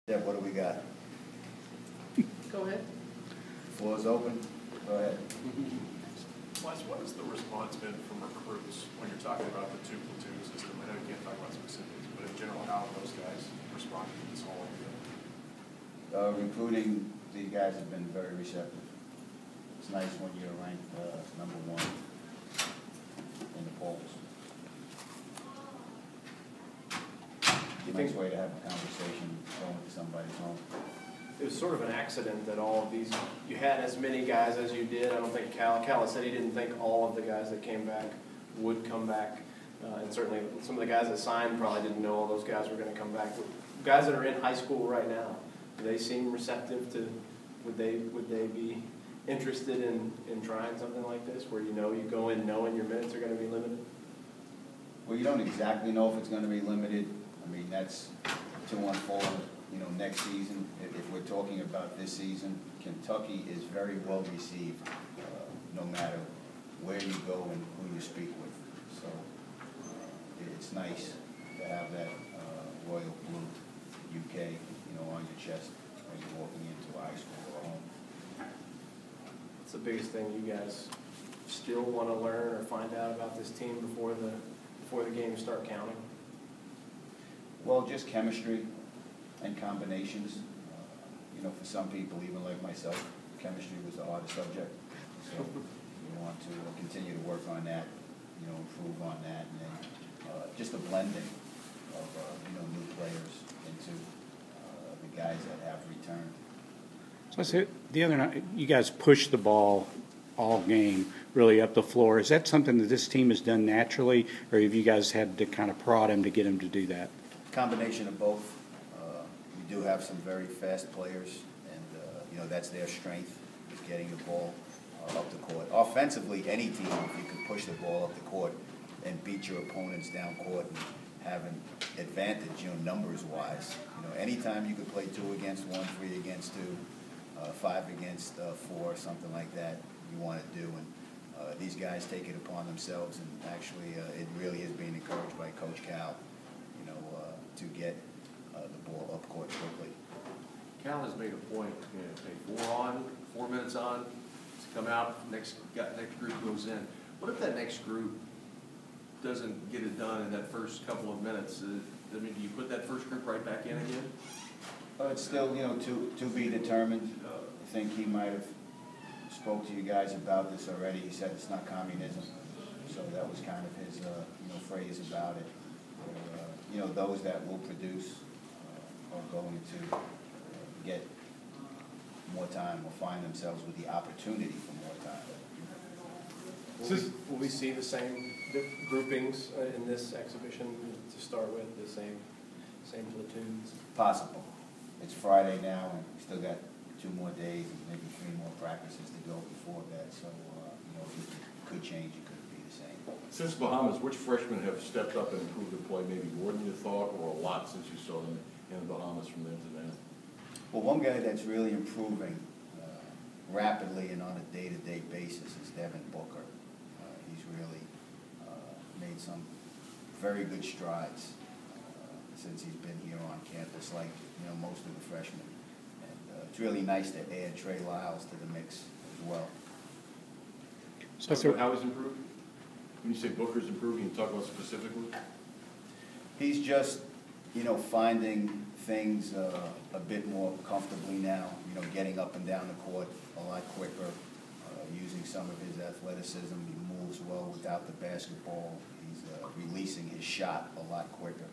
Yeah, what do we got? Go ahead. Floor's open. Go ahead. Wes, what has the response been from recruits when you're talking about the two platoons? I know you can't talk about specifics, but in general, how have those guys responded to this whole idea? Recruiting, the guys have been very receptive. It's nice when you're ranked number one in the polls. It's a nice way to have a conversation going to somebody's home. It was sort of an accident that all of these, you had as many guys as you did. I don't think Cal said he didn't think all of the guys that came back would come back. And certainly some of the guys that signed probably didn't know all those guys were going to come back. But guys that are in high school right now, do they seem receptive to, would they be interested in trying something like this where you go in knowing your minutes are going to be limited? Well, you don't exactly know if it's going to be limited. I mean, that's to unfold, next season. If we're talking about this season, Kentucky is very well received, no matter where you go and who you speak with. So it's nice to have that royal blue UK, on your chest when you're walking into a high school or home. What's the biggest thing you guys still want to learn or find out about this team before the games start counting? Well, just chemistry and combinations. For some people, even like myself, chemistry was the hardest subject. So we want to continue to work on that, improve on that, and then just the blending of new players into the guys that have returned. So I said the other night, you guys pushed the ball all game, really up the floor. Is that something that this team has done naturally, or have you guys had to kind of prod him to get him to do that? Combination of both. We do have some very fast players, and that's their strength, is getting the ball up the court. Offensively, any team, if you can push the ball up the court and beat your opponents down court and have an advantage, numbers-wise. Anytime you could play 2 against 1, 3 against 2, 5 against 4, something like that, you want to do. And these guys take it upon themselves, and actually, it really is being encouraged by Coach Cal, to get the ball up court quickly. Cal has made a point, okay, 4 minutes on, to come out, next group goes in. What if that next group doesn't get it done in that first couple of minutes? Do you put that first group right back in again? It's still, to be determined. I think he might have spoke to you guys about this already. He said it's not communism, so that was kind of his, phrase about it. Those that will produce are going to get more time or find themselves with the opportunity for more time. Will we see the same groupings in this exhibition to start with, the same platoons? Possible. It's Friday now, and we still got 2 more days and maybe 3 more practices to go before that. So, it could change. It could be the same. Since Bahamas, which freshmen have stepped up and improved their play maybe more than you thought, or a lot since you saw them in the Bahamas from then to then? Well, one guy that's really improving rapidly and on a day-to-day basis is Devin Booker. He's really made some very good strides since he's been here on campus, like most of the freshmen. And it's really nice to add Trey Lyles to the mix as well. So how is improved? When you say Booker's improved, can you talk about specifically? He's just, finding things a bit more comfortably now, getting up and down the court a lot quicker, using some of his athleticism. He moves well without the basketball. He's releasing his shot a lot quicker.